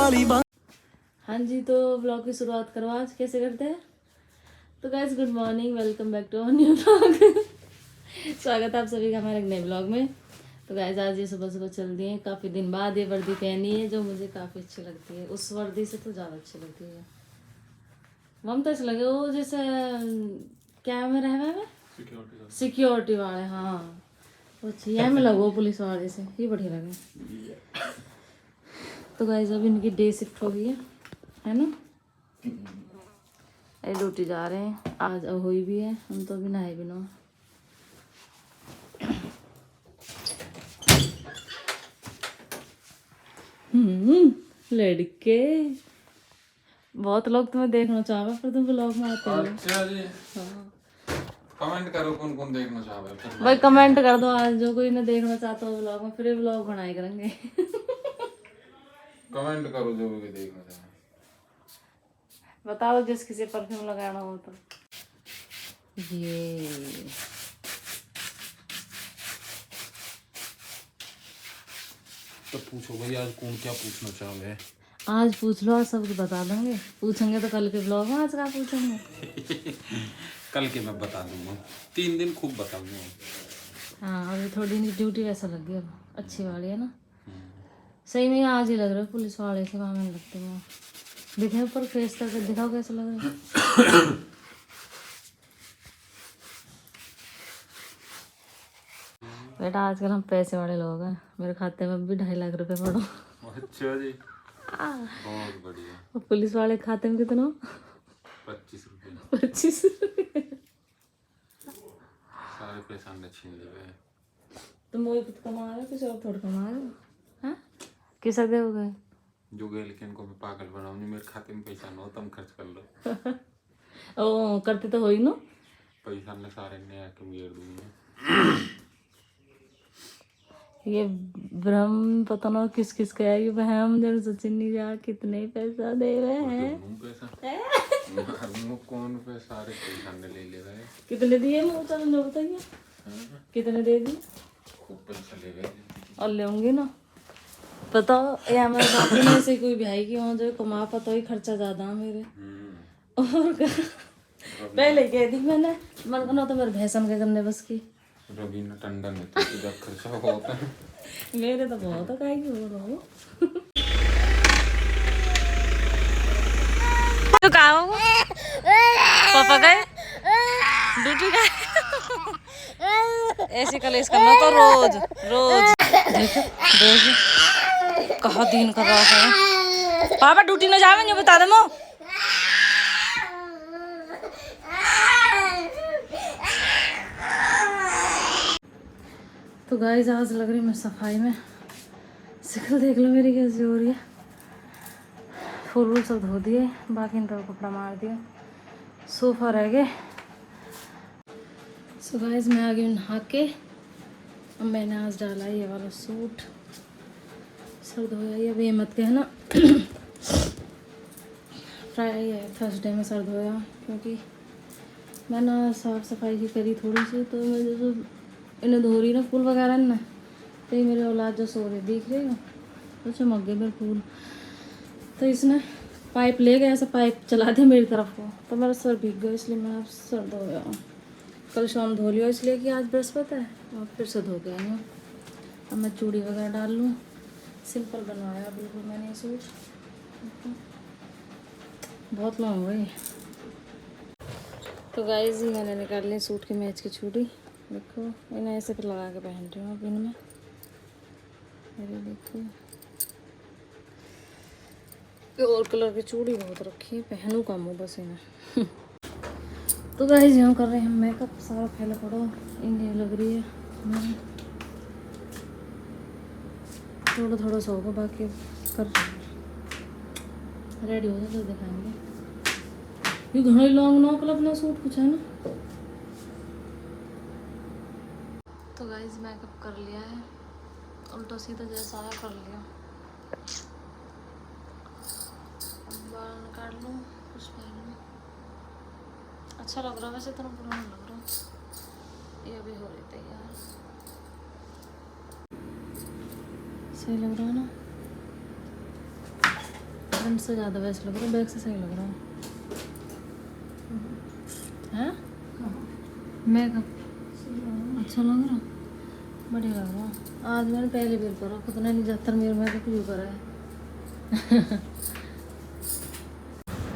हाँ जी, तो ब्लॉग की शुरुआत करो। आज कैसे करते हैं? तो guys good morning, welcome back to our new blog. स्वागत है आप सभी का हमारे एक नए ब्लॉग में। तो गाइस आज ये सुबह सुबह चल दिए, काफ़ी दिन बाद ये वर्दी पहनी है जो मुझे काफ़ी अच्छी लगती है। उस वर्दी से तो ज़्यादा अच्छी लगती है। मम तो ऐसा लगे वो जैसे क्या में रह में सिक्योरिटी वाले, हाँ वो चाहिए में लगो पुलिस वाले से, ये बढ़िया लगे। तो गाइस अभी इनकी डे शिफ्ट हो गई है ना? ये ड्यूटी जा रहे हैं आज, अब हुई भी है, हम तो अभी नहाए भी ना। लड़के बहुत लोग तुम्हें देखना चाहोगे पर तुम ब्लॉग में आते हो। अच्छा जी, हाँ कमेंट करो कौन कौन देखना चाहे फिर भाई, कमेंट कर दो आज जो कोई ना देखना चाहता हो ब्लॉग में, फिर ब्लॉग बनाए करेंगे। कमेंट करो जो भी देखना चाहे। बता दो जिस किसी परफ्यूम लगाना हो तो। ये तो पूछो भाई आज कौन क्या पूछना चाहे। आज पूछ लो, आज सब कुछ बता देंगे। पूछेंगे तो कल के ब्लॉग में, आज क्या पूछेंगे? कल के मैं बता दूंगा, 3 दिन खूब बताऊंगा। हाँ अभी थोड़ी इनकी ड्यूटी वैसा लग गई, अब अच्छी वाली है ना। सही में आज ही लग रहा है पुलिस वाले से, वहाँ में लगते हैं। दिखे ऊपर फेस करके दिखाओ कैसा लग रहा है। बेटा आजकल हम पैसे वाले लोग हैं, मेरे खाते में भी 2.5 लाख रुपए पड़ो। अच्छा जी, बहुत बढ़िया। और पुलिस वाले के खाते में कितना? 25 रुपये। 25 रुपये। सारे पैसा ने छीन लिए। तुम वही कुछ कमा रहे हो, किसी और थोड़ा कमा रहे हो? हाँ किसा दोगे? जो गए लेकिन को मैं पागल बनाऊंगी, मेरे खाते में पैसा ना हो तुम खर्च कर लो। ओ करते तो हो ही ना। पैसा ने सारे ने आके घेर दूंगा। ये भ्रम पता ना किस किस का है, ये वहम जब सचिन नहीं जा कितने पैसा दे रहे हैं। पैसा कौन पे सारे पैसा ने ले ले रहे। कितने दिए मुझे चलो बताइए, कितने दे दिए? खूब पैसा ले गए और लेंगे ना, पता ये हमारे बाकी में से कोई भाई की वहाँ जो कमा पता ही खर्चा ज्यादा है मेरे। और पहले कह दी मैंने, मन करना तो मेरे भैंसन के करने बस की। रवीना टंडन है तो तुझा खर्चा होता है। मेरे तो बहुत है, काहे की बोल रहा हूँ। तो कहाँ हो पापा गए ड्यूटी गए? ऐसे कलेश करना तो रोज रोज। देखो देखो कहाँ दिन कर रहा है। पापा ड्यूटी न जावेंगे बता दे मो। तो गाइस आज लग रही मैं सफाई में, शक्ल देख लो मेरी कैसी हो रही है। फूल सब धो दिए, बाकी इन पर कपड़ा मार दिया, सोफा रह गए। सो गाइस मैं आ गई नहा के। अब मैंने आज डाला ये वाला सूट, सर धोया ये अभी मत के है ना। थर्सडे में सर धोया क्योंकि मैं ना साफ़ सफाई की करी थोड़ी सी, तो मैं जो इन्हें धो रही ना फूल वगैरह ना, तो ये मेरे औलाद जो सो रहे दिख रहे हो तो चमक गए मेरे फूल। तो इसने पाइप ले गया, ऐसा पाइप चला दिया मेरी तरफ को, तो मेरा सर भीग गया, इसलिए मैं अब सर धोया। कल शाम धो लिया इसलिए कि आज बृहस्पति है, और फिर से धो गया नहीं। अब मैं चूड़ी वगैरह डाल लूँ। सिंपल बनवाया बिल्कुल मैंने ये सूट, बहुत लॉन्ग हुई। तो गाइस ही मैंने निकाल ली सूट की मैच की चूड़ी। देखो इन्हें ऐसे पे लगा के पहन रही हूँ अब इनमें, मेरे देखो और कलर की चूड़ी बहुत रखी है, पहनूँ कम हो बस इन्हें। तो गाइस यहाँ कर रहे हैं मेकअप, सारा फैला पड़ा इंडिया लग रही है। थोड़ा थोड़ा सा होगा, बाकी कर रहे हैं। रेडी हो जाए तो दिखाएंगे। ये घना लॉन्ग नॉक अपना सूट कुछ है ना। तो गाइस मेकअप कर लिया है, उल्टा सीधा जैसा आया कर लिया। बाल निकाल लूँ, कुछ पहन लूँ। अच्छा लग रहा वैसे, इतना पुराना लग रहा। ये अभी हो रही तैयार, सही लग रहा है ना। फ्रंट से ज़्यादा बेस्ट लग रहा है, बैक से सही लग रहा है मेकअप अच्छा लग रहा, बढ़िया लग रहा। आज मैंने पहले भी करा, खुद ने नहीं जाता मेरे मेकअप क्यों करा है।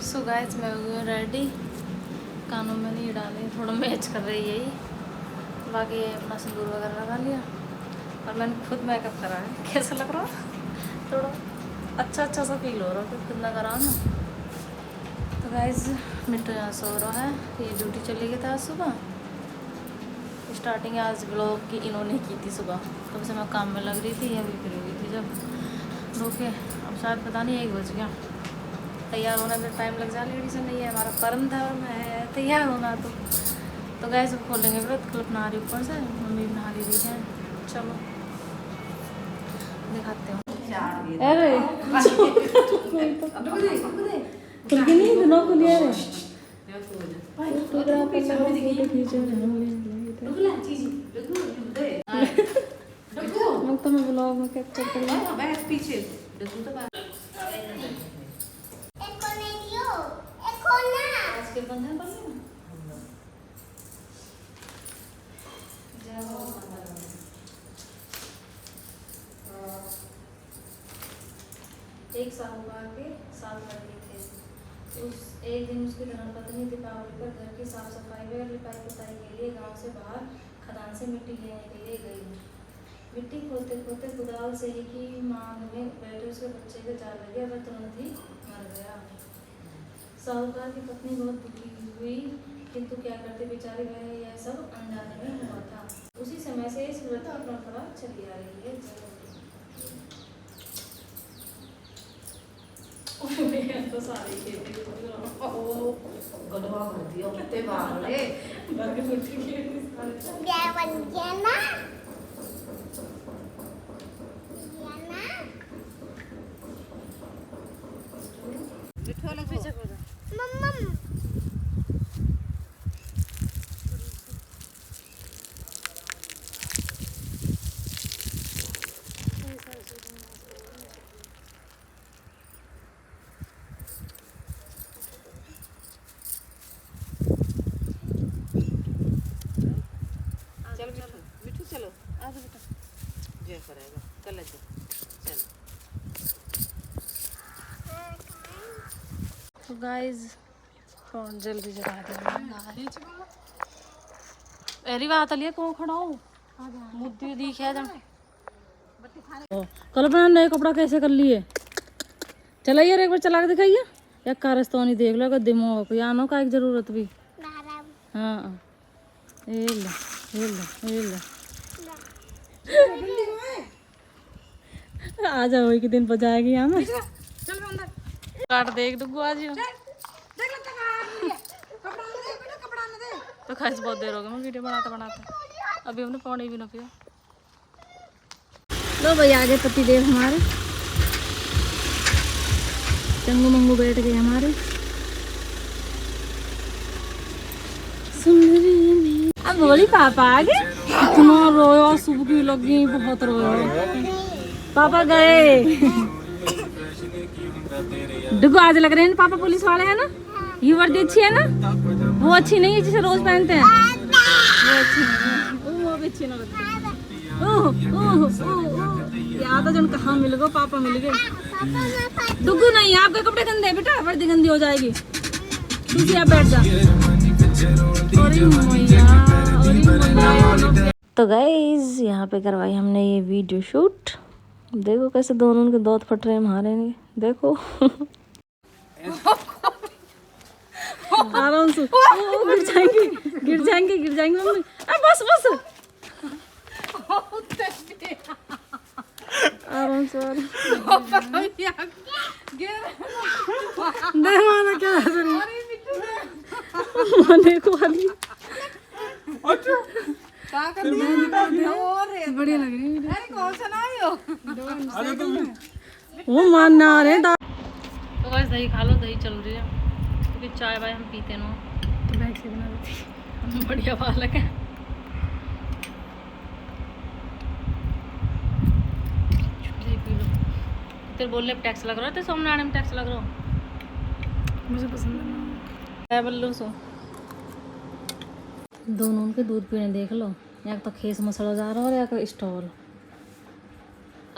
सो गाइस मैं हो गई रेडी, कानों में नहीं डाले, थोड़ा मैच कर रही है ये, बाकी अपना सिंदूर वगैरह लगा लिया और मैंने खुद मेकअप करा है। कैसा लग रहा है? थोड़ा अच्छा सा फील हो रहा है खुद ना करा ना। तो गाइस मिट्टू यहाँ सो रहा है, ये ड्यूटी चली गई था आज सुबह। स्टार्टिंग आज ब्लॉग की इन्होंने की थी सुबह, तब से मैं काम में लग रही थी, अभी फ्री हुई थी जब रुके। अब शायद पता नहीं 1 बज गया, तैयार होने में टाइम लग जा, लेडी से नहीं है हमारा कर्म था और मैं तैयार होना। तो गैस खोलेंगे व्रत, कल नहा रही ऊपर से, मम्मी भी नहा रही है। चलो दिखाते हो। अरे खुल नहीं दिनों खुली है रे, तो मैं ब्लॉग में कैप्चर कर लूँ पीछे। के बंधन पर एक साहूकार के 7 लड़के थे। उस एक दिन उसकी धर्मपत्नी दीपावली पर घर की साफ सफाई व लिपाई पुताई के लिए गांव से बाहर खदान से मिट्टी लेने के लिए गई। मिट्टी खोदते खोदते कुदाल से ही की मांग में बैठे उसके बच्चे के जाल लगे, वह तुरंत ही मर गया। साहूकार की पत्नी बहुत दुखी हुई, किंतु क्या करते बेचारे, वह यह सब अनजाने में हुआ था। उसी समय से इस व्रत की परंपरा चली आ रही है। तो सारी खेती गड़बड़ कर दिया, कितने बार रे बर्गर मिट्टी के क्या बन गया ना बिठो लग पीछे को मम्मा। चलो आ जाओ बेटा, जो करेगा कल चलो। तो गाइस फोन जल्दी जला दे। एरी बात लिया कौन खड़ा हो मुद्दे दिखे जा। कल्पना नए कपड़ा कैसे कर लिए? चला यार एक बार चला के दिखाइए, या कारस्तानी देख लो, अगर दिमाग को या नो का एक जरूरत भी। हाँ ये लो ये लो ये लो आ जाओ एक दिन बजाएगी हमें। काट देख डुगू आज तो खास बहुत देर हो गई मैं वीडियो बनाते बनाते, अभी हमने पानी भी ना पिया। लो भाई आगे पति देव हमारे चंगू मंगू बैठ गए हमारे। सुंदरी अब बोली पापा आगे इतना रोया, सुबह की लगी बहुत रोया। पापा गए डुगू आज लग रहे हैं पापा पुलिस वाले हैं ना। ये वर्दी अच्छी है ना, वो अच्छी नहीं है जिसे रोज पहनते हैं, वो अच्छी नहीं, वो भी अच्छी ना लगती। याद है जन कहाँ मिल गए, पापा मिल गए। डुगू नहीं आपके कपड़े गंदे बेटा, वर्दी गंदी हो जाएगी, तुझे आप बैठ जा। तो गाइस यहाँ पे करवाई हमने ये वीडियो शूट, देखो कैसे दोनों उनके दौत फट रहे हैं हमारे ने, देखो आराम से गिर जाएंगे गिर जाएंगे गिर जाएंगे मम्मी। बस बस आराम से देखो वाली बढ़िया लग रही है। वो मानना आ रहे तो बस दही खा लो, दही चल रही है क्योंकि चाय वाय हम पीते ना, तो बैग से बना देती बढ़िया पालक है। दही पी लो, तेरे बोलने पे टैक्स लग रहा है, तो सोमनारायण में टैक्स लग रहा हो। मुझे पसंद है बल्लू सो। दोनों उनके दूध पीने देख लो, या तो खेस मसड़ा जा रहा है और या तो स्टॉल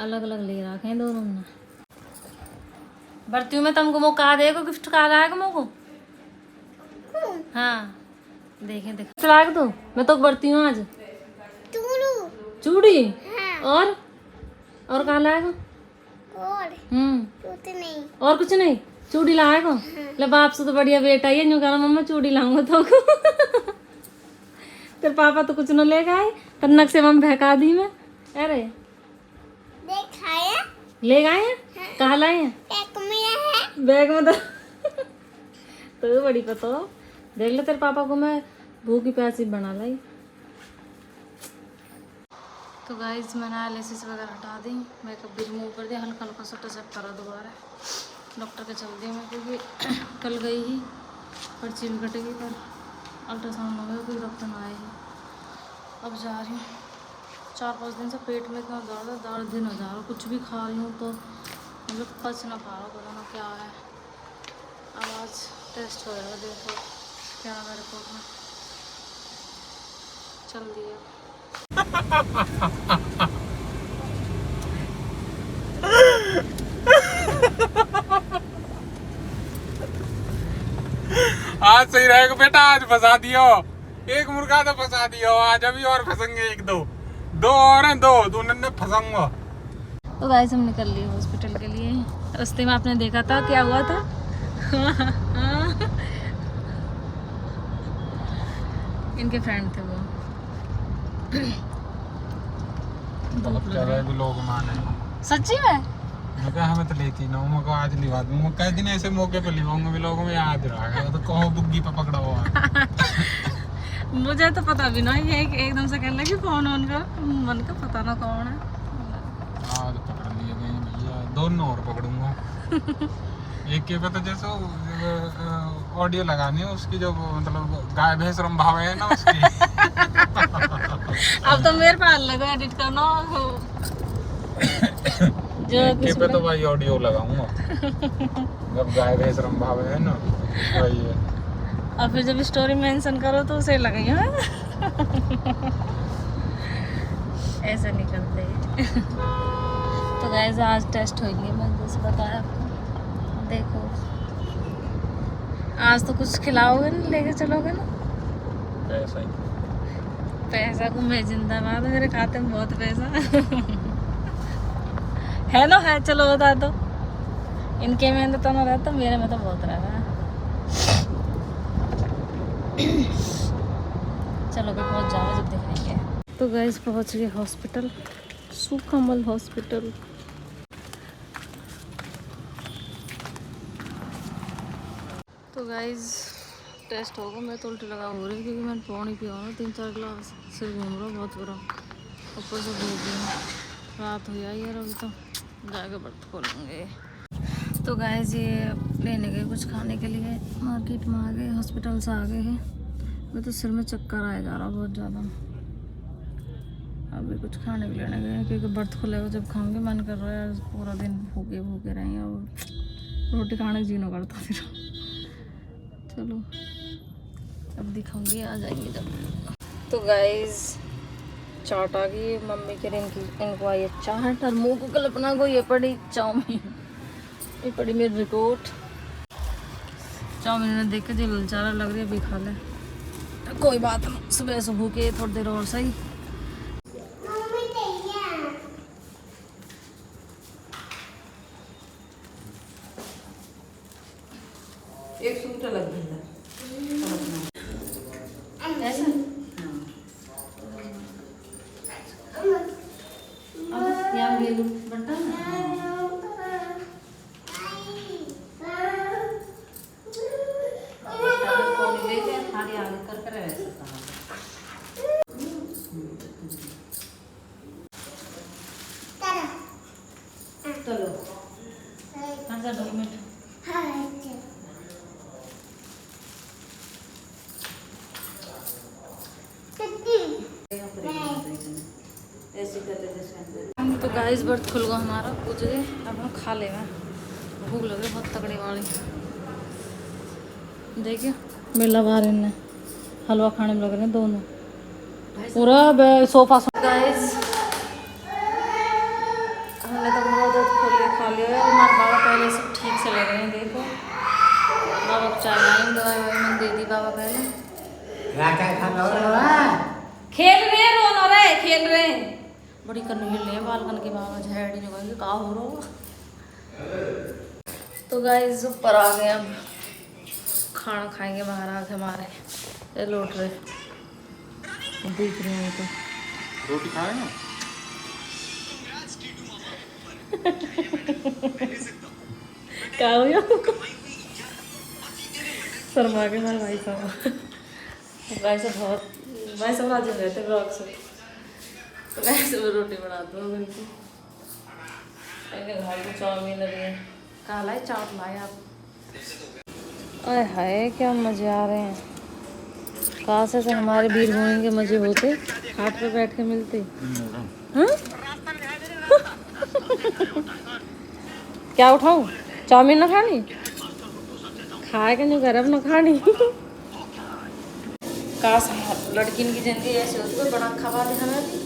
अलग अलग ले रखे हैं दोनों ने। बर्ती में तुमको वो कहा देगा, गिफ्ट कहा आएगा मोको। हाँ देखें देख चला तो मैं तो बरती हूँ आज चूड़ी। और कहा लाएगा? और कुछ नहीं, चूड़ी लाएगा। ले बाप से तो बढ़िया बेटा ही है, यूँ कह मम्मा चूड़ी लाऊंगा तो। तेरे पापा तो कुछ न ले गए, तन्नक से मम्मी बहका दी मैं। अरे ले गए हैं? कहाँ लाए हैं? बैग में तो बड़ी पता हो। देख ले तेरे पापा को मैं भूखी प्यासी बना लाई। तो गाइस मैंने एनालिसिस वगैरह हटा दी, मेकअप भी रिमूव कर दिया, हल्का हल्का सा टचअप करा दोबारा। डॉक्टर के चल दिया मैं, क्योंकि कल गई ही पर्ची भी कटेगी, पर अल्ट्रासाउंड हो गया, कोई डॉक्टर ना आए ही। अब जा रही हूँ। 4-5 दिन से पेट में इतना दर्द दिन हो जा रहा, कुछ भी खा रही हूँ तो मतलब पच ना पा रहा, पता ना क्या है। अब आज टेस्ट हो जाएगा, देखो क्या है रिपोर्ट में। चल दिए आज सही रहेगा बेटा, आज फंसा दियो एक मुर्गा तो फंसा दियो आज, अभी और फंसेंगे एक दो और हैं, दो नन्हे फंसाऊंगा। तो गाइस हम निकल लिए हॉस्पिटल के लिए। रास्ते में आपने देखा था क्या हुआ था। इनके फ्रेंड थे वो। लोग माने सच्ची में मैं कहा हमें तो लेती ना, मैं को आज लिवा दूँ, मैं कई दिन ऐसे मौके पे लिवाऊंगा भी, लोगों में याद रहा तो कहो बुग्गी पे पकड़ा हुआ। मुझे तो पता भी ना, ये एकदम से कहने लगी फोन ऑन कर, मन का पता ना कौन है। आज पकड़ लिए गए भैया, दोनों और पकड़ूंगा। एक के पे तो जैसे ऑडियो लगानी है उसकी, जो मतलब गाय भैंस रंभाव है ना उसकी। अब तो मेरे पास लगो एडिट करना जो के पे तो भाई ऑडियो लगाऊंगा। जब गाय भैंस रंभाव है ना वही है। और फिर जब स्टोरी मेंशन करो तो उसे लगाई है। ऐसे नहीं करते। तो गाइस आज टेस्ट होंगे, मैंने जैसे बताया आपको। देखो आज तो कुछ खिलाओगे ना, लेके चलोगे ना। पैसा को मैं जिंदाबाद, मेरे खाते में बहुत पैसा है ना, है। चलो बता दो, इनके में तो ना रहता, मेरे में तो बहुत रहा है। चलो भी पहुंच जाओ जब दिखाएंगे। तो गाइस पहुंच गए हॉस्पिटल, सुकमल हॉस्पिटल। तो गाइस टेस्ट होगा, मैं तो उल्टी लगा हो रही क्योंकि मैंने पानी पिया ना 3-4 गिलास, सिर घूम रहा बहुत बुरा, ऊपर से भूख गई। रात हो जाए यार, अभी तो जाके बर्त खोलेंगे। तो गाइस ये लेने गए कुछ खाने के लिए, मार्केट में आ गए, हॉस्पिटल से आ गए हैं। मैं तो सिर में चक्कर आया जा रहा बहुत ज़्यादा। अभी कुछ खाने के लेने गए क्योंकि बर्त खुलेगा जब खाऊंगे, मन कर रहा है पूरा दिन भूखे भूखे रहेंगे और रोटी खाने का जीना करता फिर। चलो अब दिखाऊंगी, आ जाएंगे जब। तो गाइस चाट आ गई, मम्मी के इनको आई है चाट, और मुँह को कल्पना को ये पड़ी चाउमीन, ये पड़ी मेरी रिपोर्ट। चाउमीन ने देख के दिल ललचारा लग रही है, अभी खा ले, कोई बात नहीं, सुबह से भूखे थोड़ी देर और सही। एक सूट लग गया ऐसा अब यहाँ ले लो बंटा ना। थाली आगे कर कर ऐसा चलो अच्छा 2 मिनट। ऐसे करते जैसे तो गाइस बर्थ खुल गया हमारा, पूछ गए अब हम खा ले में भूख लगे बहुत तगड़ी वाली। देखिए मेला बाहर इनने हलवा खाने में लग रहे हैं दोनों पूरा सोफा। गाइस हमने तो बहुत खोल के खा लिया है। हमारे बाबा पहले से ठीक से लग रहे हैं, देखो बाबा को चाय लाई, दवाई ववाई मैंने दे दी बाबा पहले। खेल रहे हैं, रोना रहे खेल रहे हैं, बड़ी कन हिल रहे हैं बालकन के बाबा झेड़ी जो कहेंगे कहा हो रहा। तो गाइस ऊपर आ गए, अब खाना खाएंगे। महाराज हमारे ये लौट रहे दिख रहे हैं तो रोटी खाएगा। क्या हो गया शर्मा के हमारे भाई साहब, भाई साहब बहुत भाई साहब आज रहते ब्लॉग से, तो वैसे मैं रोटी बनाती हूँ उनको। मैंने घर को चाउमीन लगे कहा लाए चाट लाए आप। अरे हाय क्या मज़े आ रहे हैं, काश ऐसे हमारे बीरभूमि के मज़े होते, हाथ पे बैठ के मिलते। हाँ क्या उठाऊं, चाउमीन ना खानी, खाए के नहीं कर अब ना खानी। काश लड़की की जिंदगी ऐसी होती है, बड़ा खवा दे हमें भी,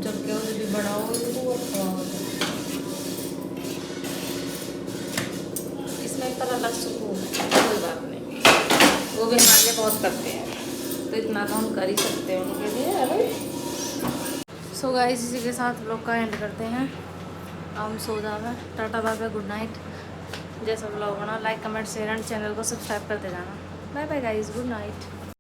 जब के उसे भी बड़ा हो तो इसमें एक तरह अलग सुकून है, कोई बात नहीं, वो भी हमारे लिए बहुत करते हैं, तो इतना तो हम कर ही सकते हैं उनके लिए। अरे सो गाइस इसी के साथ व्लॉग का एंड करते हैं, हम सो जावे। Tata bye bye, good night. जैसा व्लॉग बना like comment share and channel को सब्सक्राइब करते जाना। Bye bye guys, good night.